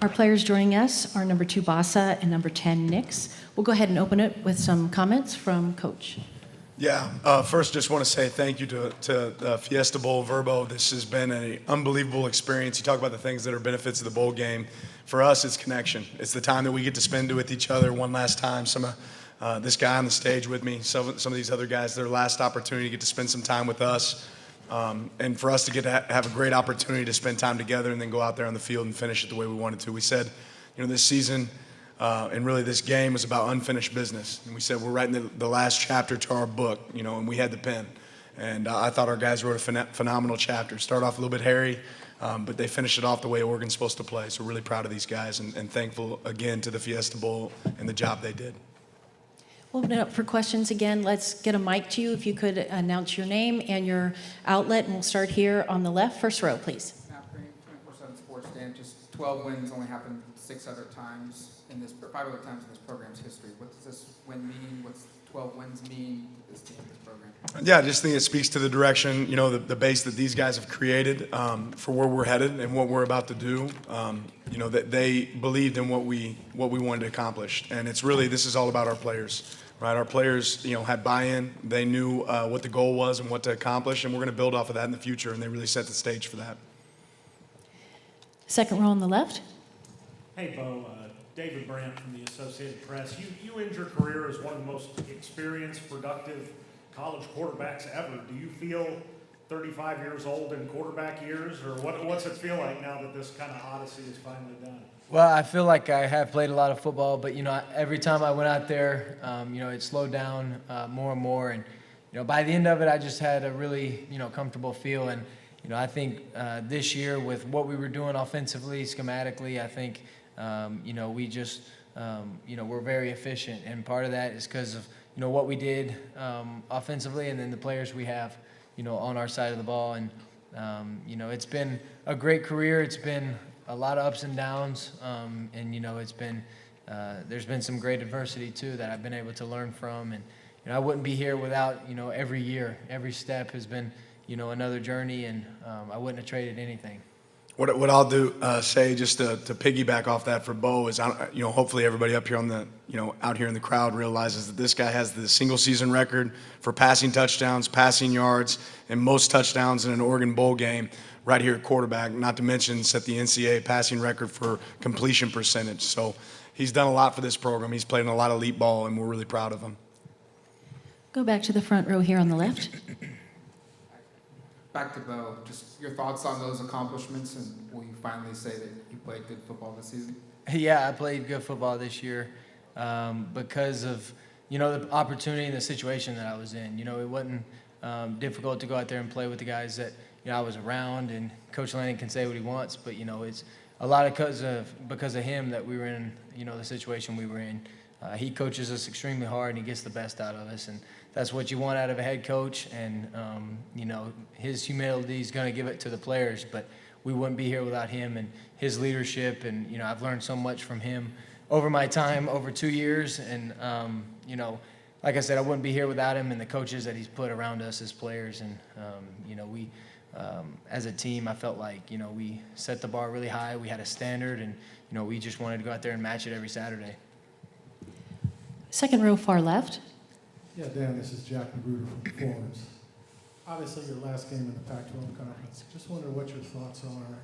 Our players joining us are number 2, Basa, and number 10, Nix. We'll go ahead and open it with some comments from Coach. Yeah, first just want to say thank you to Fiesta Bowl, Verbo. This has been an unbelievable experience. You talk about the things that are benefits of the bowl game. For us, it's connection. It's the time that we get to spend with each other one last time. This guy on the stage with me, some of these other guys, their last opportunity to get to spend some time with us. And for us to get to have a great opportunity to spend time together and then go out there on the field and finish it the way we wanted to. We said, this season and really this game was about unfinished business. And we said we're writing the last chapter to our book, and we had the pen. And I thought our guys wrote a phenomenal chapter. Start off a little bit hairy, but they finished it off the way Oregon's supposed to play. So we're really proud of these guys and thankful again to the Fiesta Bowl and the job they did. We'll open it up for questions again. Let's get a mic to you. If you could announce your name and your outlet, and we'll start here on the left. First row, please. Matt Green, 24/7 Sports Dan. Just 12 wins only happened 5 other times in this program's history. What does this win mean? What's 12 wins mean to this team, this program? Yeah, I just think it speaks to the direction, the base that these guys have created for where we're headed and what we're about to do. That they believed in what we wanted to accomplish, and this is all about our players. Right, our players, had buy-in. They knew what the goal was and what to accomplish, and we're going to build off of that in the future. And they really set the stage for that. Second row on the left. Hey, Bo. David Brandt from the Associated Press. You end your career as one of the most experienced, productive college quarterbacks ever. Do you feel 35 years old in quarterback years, or what's it feel like now that this kind of odyssey is finally done? Well, I feel like I have played a lot of football, but every time I went out there, it slowed down more and more, and by the end of it, I just had a really comfortable feel, and I think this year with what we were doing offensively, schematically, I think we just we're very efficient, and part of that is because of what we did offensively, and then the players we have on our side of the ball, and it's been a great career. It's been a lot of ups and downs, and it's been there's been some great adversity too that I've been able to learn from, and I wouldn't be here without every year, every step has been another journey, and I wouldn't have traded anything. What I'll do say just to piggyback off that for Bo is hopefully everybody up here on the out here in the crowd realizes that this guy has the single season record for passing touchdowns, passing yards, and most touchdowns in an Oregon Bowl game right here at quarterback. Not to mention set the NCAA passing record for completion percentage. So he's done a lot for this program. He's played in a lot of elite ball, and we're really proud of him. Go back to the front row here on the left. Back to Bo, just your thoughts on those accomplishments, and will you finally say that you played good football this season? Yeah, I played good football this year because of the opportunity and the situation that I was in. It wasn't difficult to go out there and play with the guys that I was around, and Coach Lanning can say what he wants, but it's a lot because of him that we were in the situation we were in. He coaches us extremely hard, and he gets the best out of us, and that's what you want out of a head coach. And his humility is going to give it to the players, but we wouldn't be here without him and his leadership. And I've learned so much from him over my time, over 2 years, and like I said, I wouldn't be here without him and the coaches that he's put around us as players. And we as a team, I felt like we set the bar really high. We had a standard, and we just wanted to go out there and match it every Saturday. Second row, far left. Yeah, Dan, this is Jack Magruder from Forbes. Obviously, your last game in the Pac-12 conference. Just wonder what your thoughts are,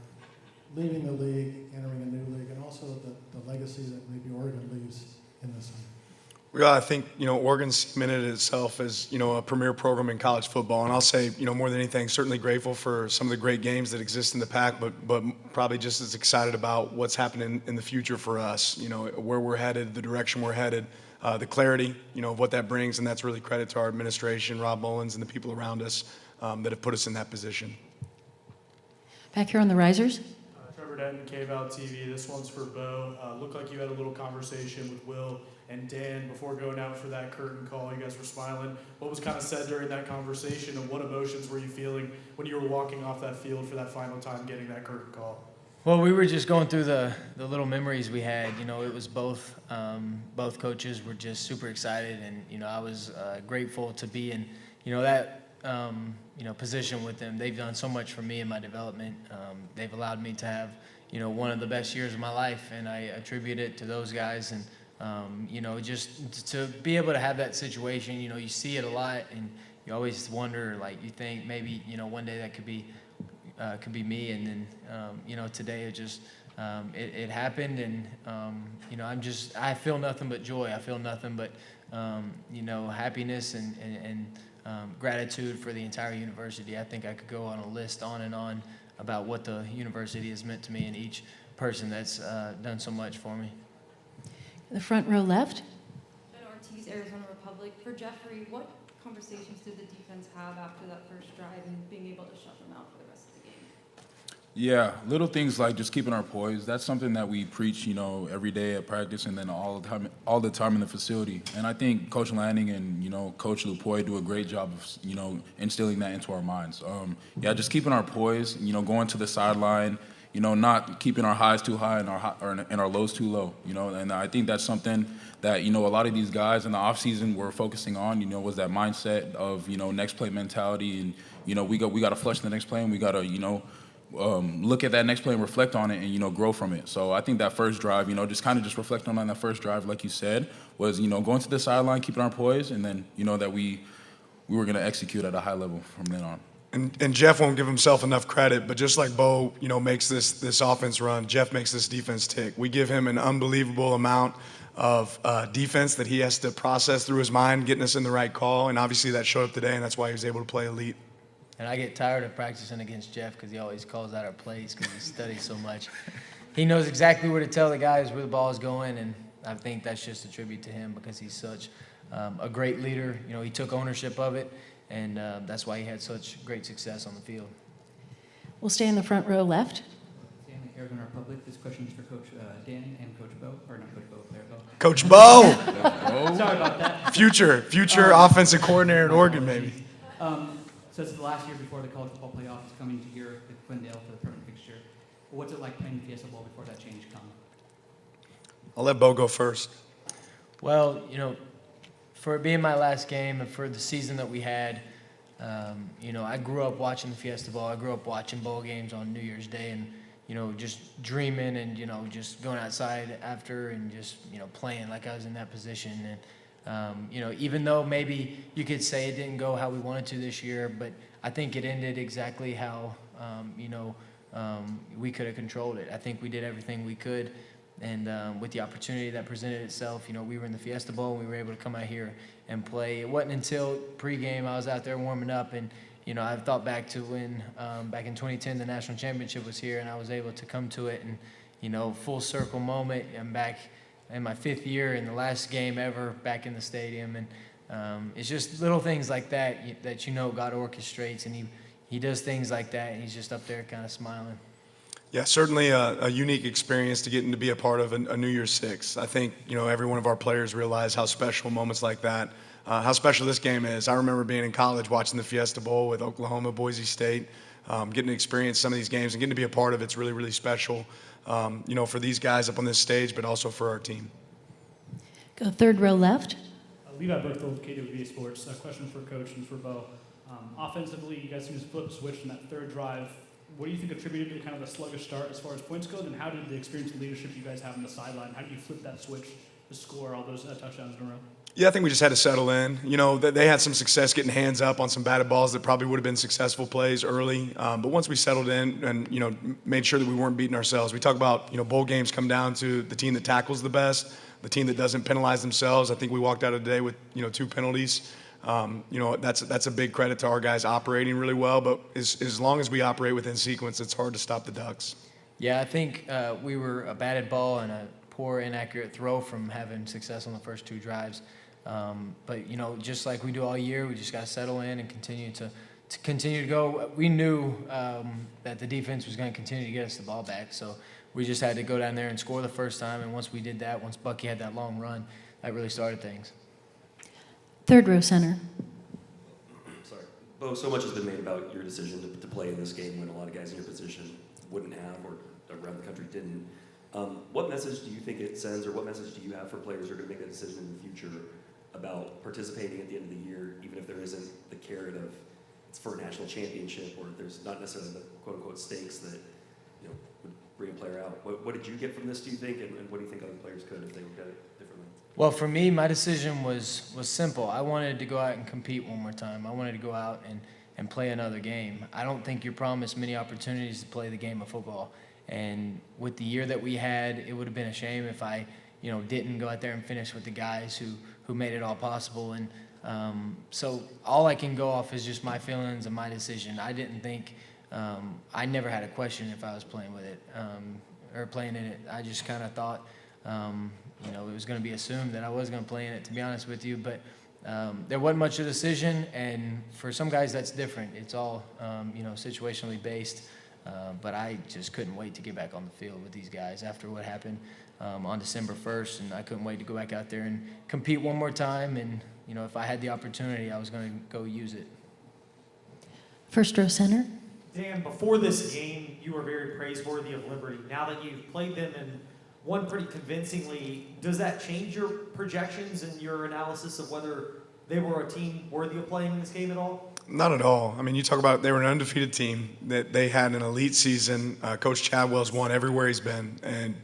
leaving the league, entering a new league, and also the legacy that maybe Oregon leaves in this league. Well, I think, Oregon's cemented itself as, a premier program in college football. And I'll say, more than anything, certainly grateful for some of the great games that exist in the Pac, but probably just as excited about what's happening in the future for us, where we're headed, the direction we're headed, the clarity, of what that brings. And that's really credit to our administration, Rob Mullins, and the people around us that have put us in that position. Back here on the risers. Trevor Denton, KVAL TV. This one's for Bo. Looked like you had a little conversation with Will and Dan before going out for that curtain call. You guys were smiling. What was kind of said during that conversation, and what emotions were you feeling when you were walking off that field for that final time getting that curtain call? Well, we were just going through the little memories we had. It was both coaches were just super excited, and I was grateful to be in that position with them. They've done so much for me in my development. They've allowed me to have one of the best years of my life, and I attribute it to those guys. And just to be able to have that situation, you see it a lot, and you always wonder, like, you think maybe, one day that could be me. And then, today it just, it happened. And, I feel nothing but joy. I feel nothing but, happiness and gratitude for the entire university. I think I could go on a list on and on about what the university has meant to me and each person that's done so much for me. The front row left. Jen Ortiz, Arizona Republic. For Jeffrey, what conversations did the defense have after that first drive and being able to shut them out for the rest of the game? Yeah, little things like just keeping our poise. That's something that we preach, every day at practice and then all the time in the facility. And I think Coach Lanning and, Coach Lupoy do a great job of, instilling that into our minds. Just keeping our poise, going to the sideline, not keeping our highs too high and our lows too low, And I think that's something that, a lot of these guys in the offseason were focusing on, was that mindset of, next play mentality. And, we got to flush the next play, and we got to, look at that next play and reflect on it and, grow from it. So I think that first drive, just reflecting on that first drive, like you said, was, going to the sideline, keeping our poise, and then, that we were going to execute at a high level from then on. And Jeff won't give himself enough credit, but just like Bo, makes this offense run, Jeff makes this defense tick. We give him an unbelievable amount of defense that he has to process through his mind, getting us in the right call, and obviously that showed up today, and that's why he was able to play elite. And I get tired of practicing against Jeff because he always calls out our plays because he studies so much. He knows exactly where to tell the guys where the ball is going, and I think that's just a tribute to him because he's such a great leader. He took ownership of it, and that's why he had such great success on the field. We'll stay in the front row left. Stanley, Arizona Republic. This question is for Coach Dan and Coach Bo, or not Coach Bo, player Bo. Coach Bo, Sorry about that. future offensive coordinator at Oregon, maybe. So this is the last year before the college football playoff is coming to here with Glendale for the permanent fixture. What's it like playing Fiesta Bowl before that change comes? I'll let Bo go first. Well, for it being my last game and for the season that we had, I grew up watching the Fiesta Bowl. I grew up watching bowl games on New Year's Day and, just dreaming and, just going outside after and just, playing like I was in that position. And, even though maybe you could say it didn't go how we wanted to this year, but I think it ended exactly how, we could have controlled it. I think we did everything we could. And with the opportunity that presented itself, we were in the Fiesta Bowl and we were able to come out here and play. It wasn't until pregame I was out there warming up, and I've thought back to when back in 2010 the national championship was here, and I was able to come to it, and full circle moment. I'm back in my 5th year in the last game ever back in the stadium, and it's just little things like that God orchestrates, and he does things like that, and he's just up there kind of smiling. Yeah, certainly a unique experience to get to be a part of a New Year's Six. I think, every one of our players realize how special moments like that, how special this game is. I remember being in college watching the Fiesta Bowl with Oklahoma, Boise State, getting to experience some of these games and getting to be a part of it's really, really special, for these guys up on this stage, but also for our team. Go third row left. Levi Berthold, KWBA Sports. A question for Coach and for Bo. Offensively, you guys seem to flip switch in that third drive. What do you think attributed to kind of a sluggish start as far as points go? And how did the experience and leadership you guys have on the sideline, how do you flip that switch to score all those touchdowns in a row? Yeah, I think we just had to settle in. They had some success getting hands up on some batted balls that probably would have been successful plays early. But once we settled in and, made sure that we weren't beating ourselves. We talk about, bowl games come down to the team that tackles the best, the team that doesn't penalize themselves. I think we walked out of the day with, 2 penalties. That's a big credit to our guys operating really well. But as long as we operate within sequence, it's hard to stop the Ducks. Yeah, I think we were a batted ball and a poor, inaccurate throw from having success on the first 2 drives. But just like we do all year, we just got to settle in and continue to go. We knew that the defense was going to continue to get us the ball back, so we just had to go down there and score the first time. And once we did that, once Bucky had that long run, that really started things. Third row center. Sorry, Bo. So much has been made about your decision to play in this game when a lot of guys in your position wouldn't have, or around the country didn't. What message do you think it sends, or what message do you have for players who are going to make that decision in the future about participating at the end of the year, even if there isn't the carrot of it's for a national championship, or there's not necessarily the quote-unquote stakes that would bring a player out. What did you get from this, do you think, and what do you think other players could if they looked at it differently? Well, for me, my decision was simple. I wanted to go out and compete one more time. I wanted to go out and play another game. I don't think you're promised many opportunities to play the game of football. And with the year that we had, it would have been a shame if I, didn't go out there and finish with the guys who made it all possible. And so all I can go off is just my feelings and my decision. I didn't think, I never had a question if I was playing with it or playing in it. I just kind of thought, it was going to be assumed that I was going to play in it, to be honest with you. But there wasn't much of a decision, and for some guys that's different. It's all, situationally based. But I just couldn't wait to get back on the field with these guys after what happened on December 1st, and I couldn't wait to go back out there and compete one more time. And, if I had the opportunity, I was going to go use it. First row center. Dan, before this game, you were very praiseworthy of Liberty. Now that you've played them and won pretty convincingly, does that change your projections and your analysis of whether they were a team worthy of playing in this game at all? Not at all. I mean, you talk about they were an undefeated team. That they had an elite season. Coach Chadwell's won everywhere he's been. And,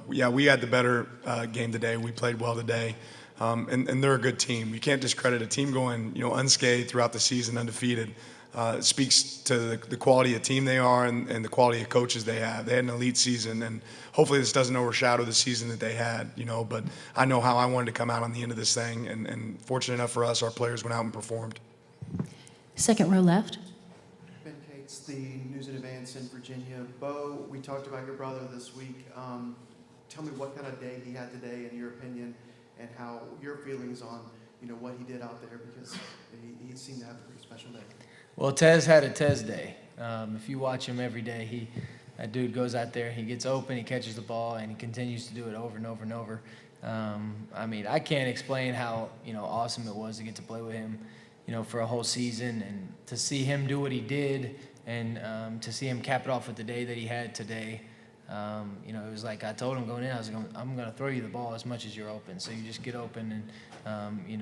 we had the better game today. We played well today. And they're a good team. You can't discredit a team going, unscathed throughout the season, undefeated. It speaks to the quality of team they are and the quality of coaches they have. They had an elite season, and hopefully this doesn't overshadow the season that they had, but I know how I wanted to come out on the end of this thing, and fortunate enough for us, our players went out and performed. Second row left. Ben Cates, the News in Advance in Virginia. Bo, we talked about your brother this week. Tell me what kind of day he had today, in your opinion, and how your feelings on, what he did out there, because he seemed to have a pretty special day. Well, Tez had a Tez day. If you watch him every day, that dude goes out there, he gets open, he catches the ball, and he continues to do it over and over and over. I can't explain how, awesome it was to get to play with him, for a whole season, and to see him do what he did, and to see him cap it off with the day that he had today. It was like I told him going in, I'm going to throw you the ball as much as you're open. So you just get open, and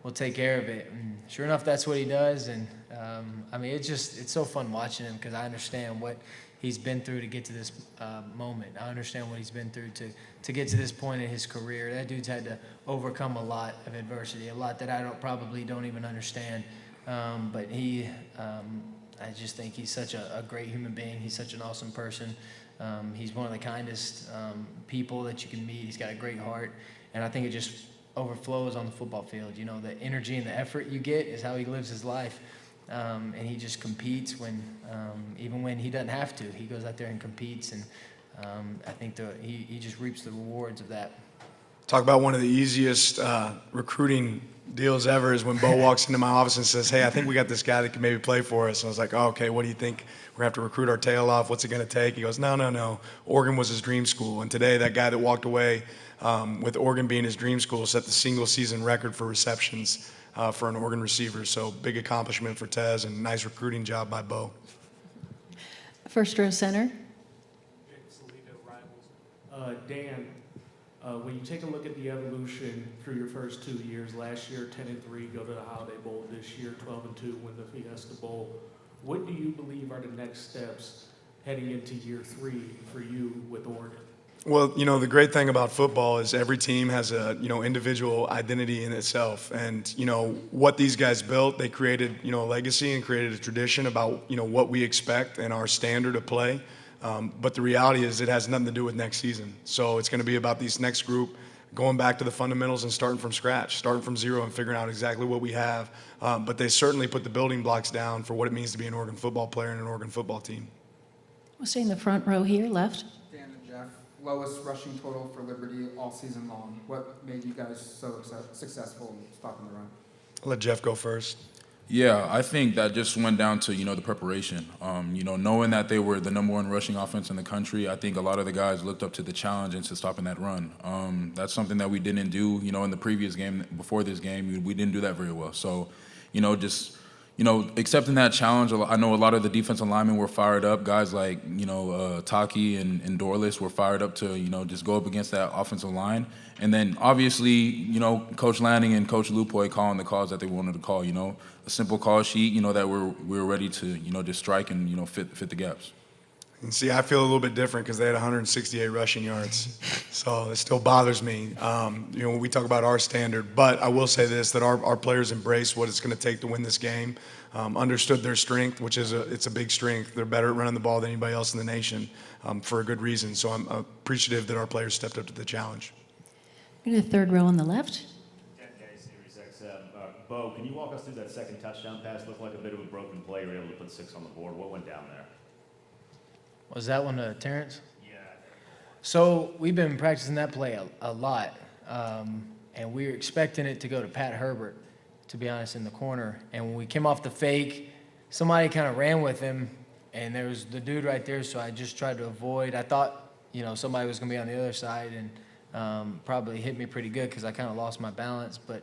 we'll take care of it. And sure enough, that's what he does. And it's so fun watching him, because I understand what he's been through to get to this moment. I understand what he's been through to get to this point in his career. That dude's had to overcome a lot of adversity, a lot that I probably don't even understand. But I just think he's such a great human being. He's such an awesome person. He's one of the kindest people that you can meet. He's got a great heart, and I think it just overflows on the football field. The energy and the effort you get is how he lives his life, and he just competes even when he doesn't have to. He goes out there and competes, and I think he just reaps the rewards of that. Talk about one of the easiest recruiting deals ever is when Bo walks into my office and says, "Hey, I think we got this guy that can maybe play for us." And I was like, "Oh, okay, what do you think? We're going to have to recruit our tail off. What's it going to take?" He goes, No. Oregon was his dream school. And today, that guy that walked away with Oregon being his dream school set the single season record for receptions for an Oregon receiver. So big accomplishment for Tez, and nice recruiting job by Bo. First row center. Dan, when you take a look at the evolution through your first 2 years, last year 10-3, go to the Holiday Bowl, this year 12-2, win the Fiesta Bowl, what do you believe are the next steps heading into year 3 for you with Oregon? Well, the great thing about football is every team has a, individual identity in itself. And, what these guys built, they created, a legacy and created a tradition about, what we expect and our standard of play. But the reality is it has nothing to do with next season. So it's going to be about these next group going back to the fundamentals and starting from scratch, starting from zero and figuring out exactly what we have. But they certainly put the building blocks down for what it means to be an Oregon football player and an Oregon football team. We'll stay in the front row here, left. Dan and Jeff, lowest rushing total for Liberty all season long. What made you guys so successful in stopping the run? I'll let Jeff go first. Yeah, I think that just went down to, the preparation. Knowing that they were the number one rushing offense in the country, I think a lot of the guys looked up to the challenge and to stopping that run. That's something that we didn't do, in the previous game, before this game, we didn't do that very well. So, accepting that challenge, I know a lot of the defensive linemen were fired up. Guys like, Taki and Dorless were fired up to, just go up against that offensive line. And then, obviously, Coach Lanning and Coach Lupoy calling the calls that they wanted to call, a simple call sheet, that we were ready to, just strike and, fit the gaps. And see, I feel a little bit different because they had 168 rushing yards. So it still bothers me, when we talk about our standard. But I will say this, that our players embraced what it's going to take to win this game, understood their strength, which is it's a big strength. They're better at running the ball than anybody else in the nation for a good reason. So I'm appreciative that our players stepped up to the challenge. Go to the third row on the left. Bo, can you walk us through that second touchdown pass? Looked like a bit of a broken play. You were able to put 6 on the board. What went down there? Was that one Terrence? Yeah. So we've been practicing that play a lot, and we were expecting it to go to Pat Herbert, to be honest, in the corner. And when we came off the fake, somebody kind of ran with him, and there was the dude right there, so I just tried to avoid. I thought, somebody was going to be on the other side and probably hit me pretty good because I kind of lost my balance. But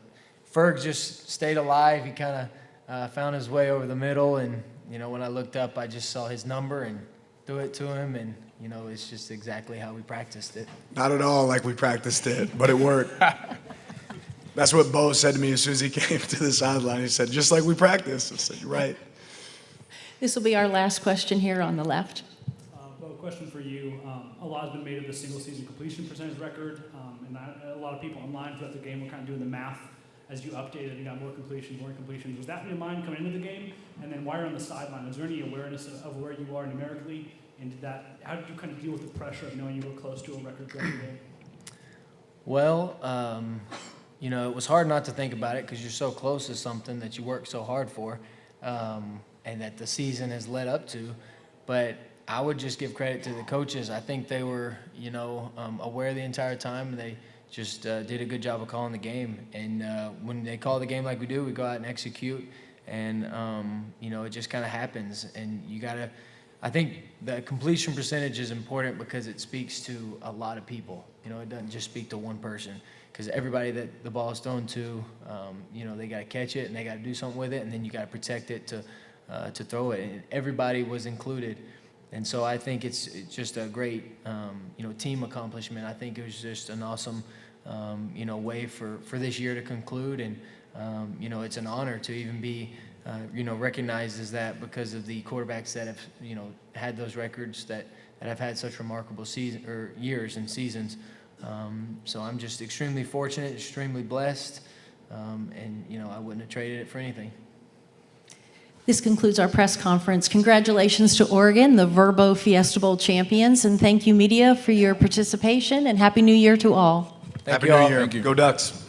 Ferg just stayed alive. He kind of found his way over the middle, and, when I looked up, I just saw his number and threw it to him, and it's just exactly how we practiced it. Not at all like we practiced it, but it worked. That's what Bo said to me as soon as he came to the sideline. He said, just like we practiced. I said, you're right. This will be our last question here on the left. Bo, question for you. A lot has been made of the single-season completion percentage record, and a lot of people online throughout the game were kind of doing the math as you updated. You got more completions. Was that in your mind coming into the game? And then while you're on the sideline, was there any awareness of where you are numerically? And how did you kind of deal with the pressure of knowing you were close to a record-breaking game? Well, it was hard not to think about it because you're so close to something that you work so hard for, and that the season has led up to. But I would just give credit to the coaches. I think they were, aware the entire time. They just did a good job of calling the game. And when they call the game like we do, we go out and execute. And, it just kind of happens. And I think the completion percentage is important because it speaks to a lot of people. It doesn't just speak to one person. Because everybody that the ball is thrown to, they got to catch it and they got to do something with it. And then you got to protect it to throw it. And everybody was included. And so I think it's just a great, team accomplishment. I think it was just an awesome, way for this year to conclude. And, it's an honor to even be, recognized as that because of the quarterbacks that have, had those records that have had such remarkable years and seasons. So I'm just extremely fortunate, extremely blessed, and, I wouldn't have traded it for anything. This concludes our press conference. Congratulations to Oregon, the Verbo Fiesta Bowl champions, and thank you, media, for your participation, and Happy New Year to all. Happy New Year. Thank you. Go Ducks.